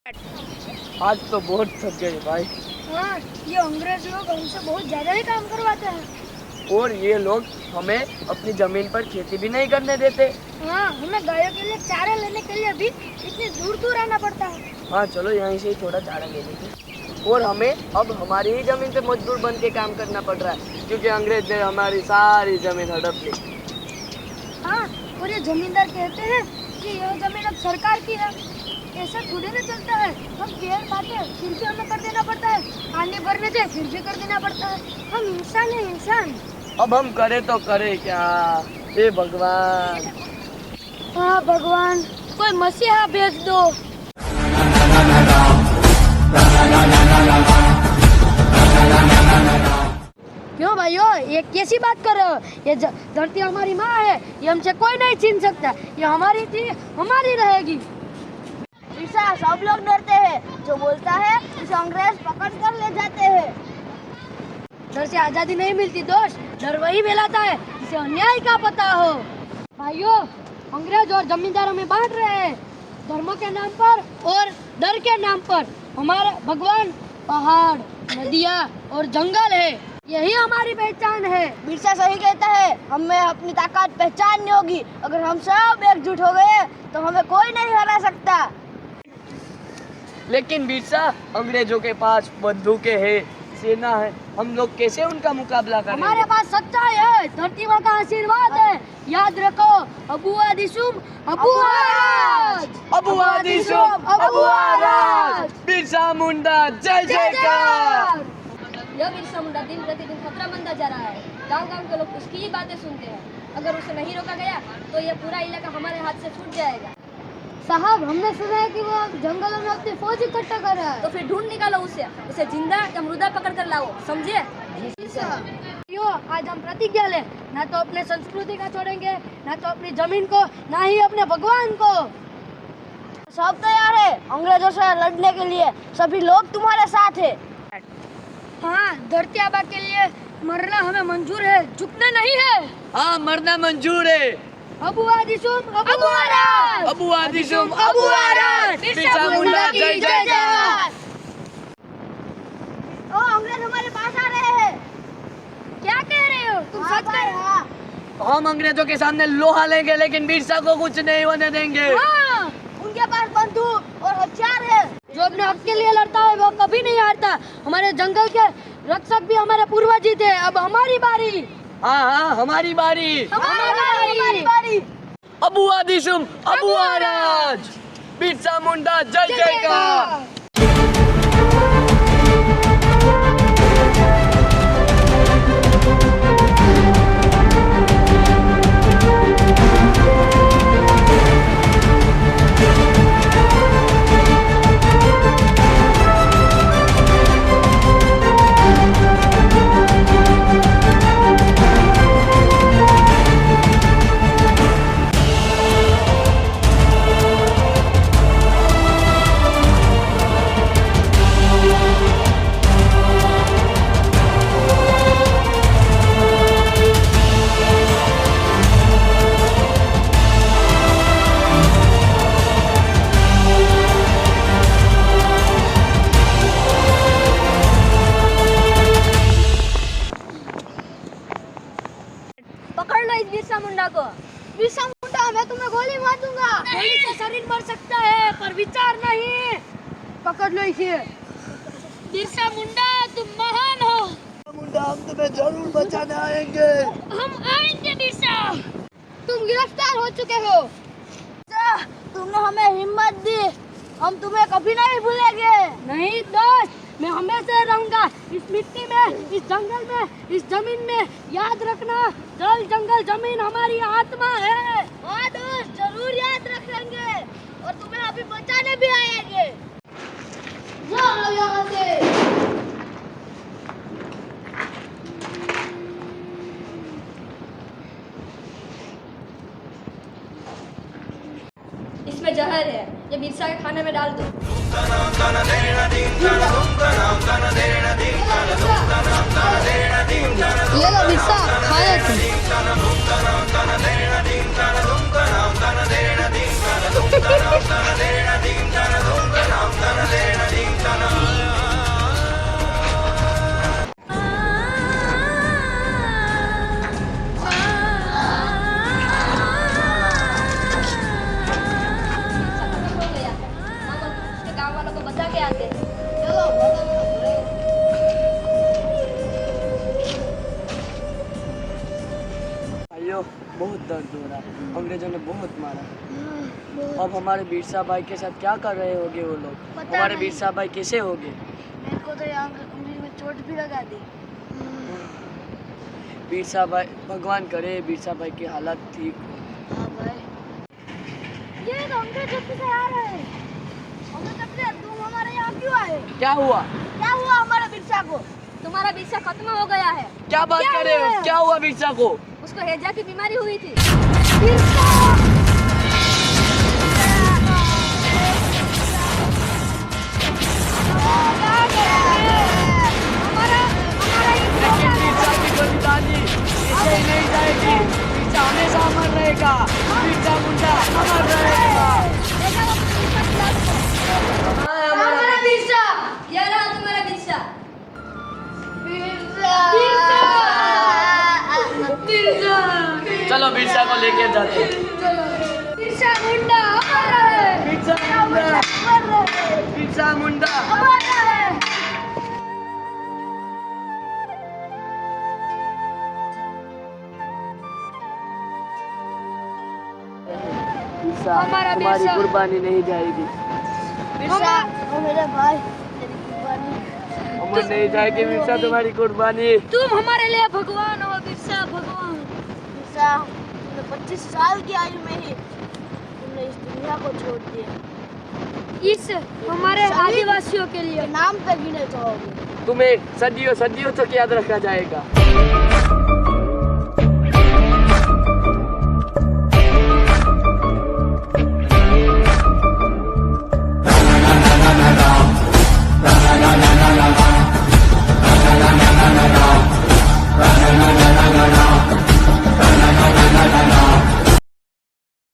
आज तो बहुत थक गए भाई। हाँ, ये अंग्रेज लोग हमसे बहुत ज्यादा ही काम करवाते हैं। और ये लोग हमें अपनी जमीन पर खेती भी नहीं करने देते। हाँ, हमें गायों के लिए चारा लेने के लिए भी इतनी दूर दूर आना पड़ता है। हाँ चलो यहीं से ही थोड़ा चारा ले लेंगे। और हमें अब हमारी ही जमीन पे मजदूर बन के काम करना पड़ रहा है क्योंकि अंग्रेज ने हमारी सारी जमीन हड़प ली। हाँ, और ये जमींदार कहते हैं कि यह जमीन अब सरकार की है। ऐसा थोड़ी ना चलता है। हम पेड़ काटे फिर भी हमें कर देना पड़ता है, पानी भरने थे फिर भी कर देना पड़ता है। हम इंसान है, इंसान। अब हम करे तो करे क्या? हे भगवान। हाँ भगवान, कोई मसीहा भेज दो। क्यों भाइयों, ये कैसी बात कर रहे हो? ये धरती हमारी माँ है, ये हमसे कोई नहीं छीन सकता। ये हमारी थी, हमारी रहेगी। ऐसा सब लोग डरते हैं। जो बोलता है उसे अंग्रेज पकड़ कर ले जाते हैं। डर से आजादी नहीं मिलती दोस्त, डर वही फैलाता है जिसे अन्याय का पता हो। भाइयों, अंग्रेज और जमींदारों में बांट रहे हैं धर्म के नाम पर और डर के नाम पर। हमारा भगवान पहाड़, नदियाँ और जंगल है, यही हमारी पहचान है। बिरसा सही कहता है, हमें अपनी ताकत पहचाननी होगी। अगर हम सब एकजुट हो गए तो हमें कोई नहीं हरा सकता। लेकिन बिरसा, अंग्रेजों के पास बंदूकें है, सेना है, हम लोग कैसे उनका मुकाबला करेंगे? हमारे पास सच्चाई है, धरती माँ का आशीर्वाद है। याद रखो, अबू आदिशुम अबू आराज, अबू आदिशुम अबू आराज, बिरसा मुंडा जय जयकार। यह बिरसा मुंडा दिन प्रतिदिन खतरा बनता जा रहा है। गांव-गांव के लोग उसकी ही बातें सुनते हैं। अगर उसे नहीं रोका गया तो यह पूरा इलाका हमारे हाथ से छूट जाएगा। साहब, हमने सुना है कि वो जंगलों में अपनी फौज इकट्ठा कर रहा है। तो फिर ढूंढ निकालो उसे जिंदा या मुर्दा पकड़ कर लाओ, समझे? यो, आज हम प्रतिज्ञा ले, ना तो अपने संस्कृति का छोड़ेंगे, ना तो अपनी जमीन को, ना ही अपने भगवान को। सब तैयार है अंग्रेजों से लड़ने के लिए। सभी लोग तुम्हारे साथ है। हाँ, धरती आबा के लिए मरना हमें मंजूर है, झुकना नहीं है। हाँ, मरना मंजूर है। अबू आदिशुम अबू आराज, अबू आदिशुम अबू आराज, बिरसा मुंडा जय जयकार। ओ, अंग्रेज हमारे पास आ रहे हैं। क्या कह रहे हो तुम? सच कह रहे हो? हम अंग्रेजों के सामने लोहा लेंगे लेकिन बिरसा को कुछ नहीं होने देंगे। हाँ, उनके पास बंदूक और हथियार है। जो अपने हक के लिए लड़ता है वो कभी नहीं हारता। हमारे जंगल के रक्षक भी हमारे पूर्वज ही थे। अब हमारी बारी। हाँ हाँ, हमारी बारी। हमारी बारी। अबू आदिशुम अबू आराज, बिरसा मुंडा जय जयकार। पकड़ लो इस बिरसा मुंडा को। बिरसा मुंडा, मैं तुम्हें गोली मार दूंगा। गोली से शरीर मर सकता है पर विचार नहीं। पकड़ लो इसे। बिरसा मुंडा, तुम महान हो। मुंडा, हम तुम्हें जरूर बचाने आएंगे। हम आएंगे बिरसा। तुम गिरफ्तार हो चुके हो। तुमने हमें हिम्मत दी, हम तुम्हें कभी नहीं भूलेंगे। नहीं दोस्त, मैं हमेशा रहूंगा इस मिट्टी में, इस जंगल में, इस जमीन में। याद रखना, जल जंगल जमीन हमारी आत्मा है। हाँ दोस्त, जरूर याद रखेंगे और तुम्हें अभी बचाने भी आएंगे। जाओ यहाँ से। इसमें जहर है, ये बिरसा के खाने में डाल दो। ये लो बिरसा, खाओ तुम। बिरसा को बता के आते हैं। चलो बताना पड़ेगा। भाइयों बहुत दर्द हो रहा है, अंग्रेजों ने बहुत मारा। अब हमारे बिरसा भाई के साथ क्या कर रहे होंगे वो लोग? पता हमारे नहीं। बिरसा भाई कैसे होंगे? मेरे को तो यहाँ उंगली में चोट भी लगा दी। बिरसा भाई, भगवान करे बिरसा भाई की हालत ठीक हो। हाँ भाई। ये तो अंग्रेज ऑफिसर आ रहे हैं। अंग्रेज ऑफिसर, तुम हमारे यहाँ क्यों आए? क्या हुआ? क्या हुआ हमारे बिरसा को? तुम्हारा बिरसा खत्म हो गया है। क्या बात कर रहे हो? क्या हुआ बिरसा को? उसको हैजा की बीमारी हुई थी। लेकिन बिरसा की बलिदानी ऐसे ही नहीं जाएगी। बिरसा हमेशा अमर रहेगा। बिरसा मुंडा अमर रहेगा। हमारा बिरसा, ये रहा तुम्हारा बिरसा। चलो बिरसा को लेके जाते हैं। बिरसा मुंडा अमर रहे। बिरसा मुंडा, अमर रहे। बिरसा मुंडा। अमर रहे। बिरसा, हमारा तुम्हारी बिरसा। कुर्बानी नहीं जाएगी। बिरसा, ओ मेरे भाई, तेरी कुर्बानी। अमर नहीं जाएगी बिरसा तुम्हारी कुर्बानी। तुम हमारे लिए भगवान हो बिरसा, भगवान। बिरसा, तुमने 25 साल की आयु में ही तुमने इस दुनिया को छोड़ दिया। इस हमारे आदिवासियों के लिए नाम पे गिने जाओगे। तुम्हें सदियों सदियों तक याद रखा जाएगा।